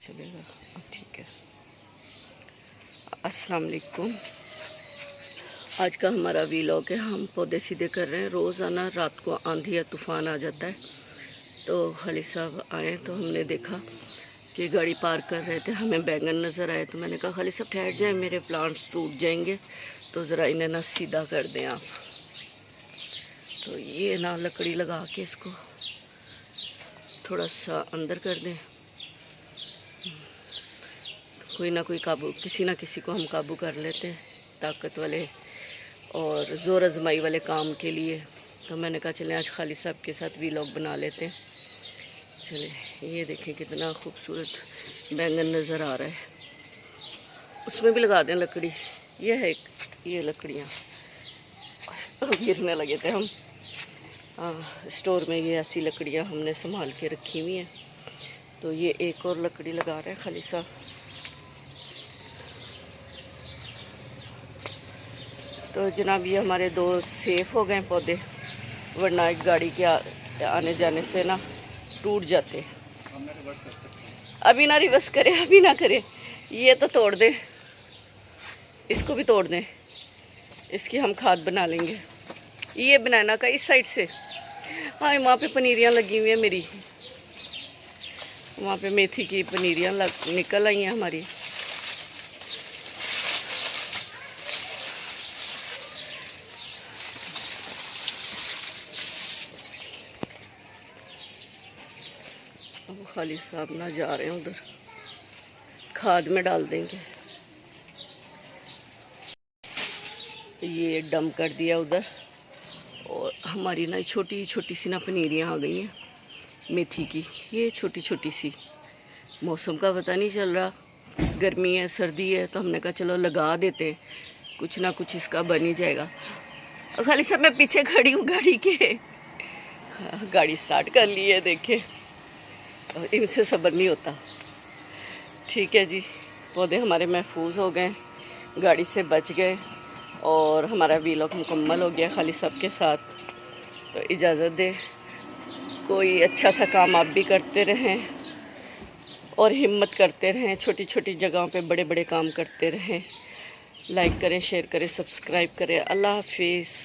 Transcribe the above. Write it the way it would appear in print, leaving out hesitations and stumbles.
चलेगा। ठीक है। अस्सलाम वालेकुम। आज का हमारा वीलॉग है। हम पौधे सीधे कर रहे हैं। रोज़ाना रात को आंधी या तूफ़ान आ जाता है, तो खालिद साहब आए तो हमने देखा कि गाड़ी पार्क कर रहे थे, हमें बैंगन नज़र आए तो मैंने कहा खालिद साहब ठहर जाए, मेरे प्लांट्स टूट जाएंगे, तो ज़रा इन्हें ना सीधा कर दें आप। तो ये ना लकड़ी लगा के इसको थोड़ा सा अंदर कर दें। कोई ना कोई काबू, किसी ना किसी को हम काबू कर लेते हैं ताकत वाले और ज़ोर आजमाई वाले काम के लिए। तो मैंने कहा चलें आज खालिद साहब के साथ वीलॉग बना लेते हैं। चले, ये देखें कितना खूबसूरत बैंगन नज़र आ रहा है। उसमें भी लगा दें लकड़ी। ये है ये लकड़ियाँ गिरने लगे थे हम। स्टोर में ये ऐसी लकड़ियाँ हमने संभाल के रखी हुई हैं। तो ये एक और लकड़ी लगा रहे हैं खालिद साहब। तो जनाब ये हमारे दो सेफ़ हो गए पौधे, वरना एक गाड़ी के आने जाने से ना टूट जाते। अभी ना रिवर्स करे, अभी ना करे। ये तो तोड़ दे, इसको भी तोड़ दें, इसकी हम खाद बना लेंगे। ये बनाना का इस साइड से। हाँ, वहाँ पे पनीरियाँ लगी हुई हैं मेरी, वहाँ पे मेथी की पनीरियाँ निकल आई हैं हमारी। अब खालिद साहब ना जा रहे हैं उधर, खाद में डाल देंगे। ये डम कर दिया उधर, और हमारी ना छोटी छोटी सी ना पनीरियाँ आ गई हैं मेथी की। ये छोटी छोटी सी, मौसम का पता नहीं चल रहा, गर्मी है सर्दी है, तो हमने कहा चलो लगा देते हैं, कुछ ना कुछ इसका बन ही जाएगा। और खालिद साहब मैं पीछे खड़ी हूँ गाड़ी के। गाड़ी स्टार्ट कर ली है, देखे, इनसे सब्र नहीं होता। ठीक है जी, पौधे हमारे महफूज हो गए, गाड़ी से बच गए और हमारा वीलॉग मुकम्मल हो गया खालिद साहब के साथ। तो इजाज़त दे, कोई अच्छा सा काम आप भी करते रहें और हिम्मत करते रहें, छोटी छोटी जगहों पे बड़े बड़े काम करते रहें। लाइक करें, शेयर करें, सब्सक्राइब करें। अल्लाह हाफिज़।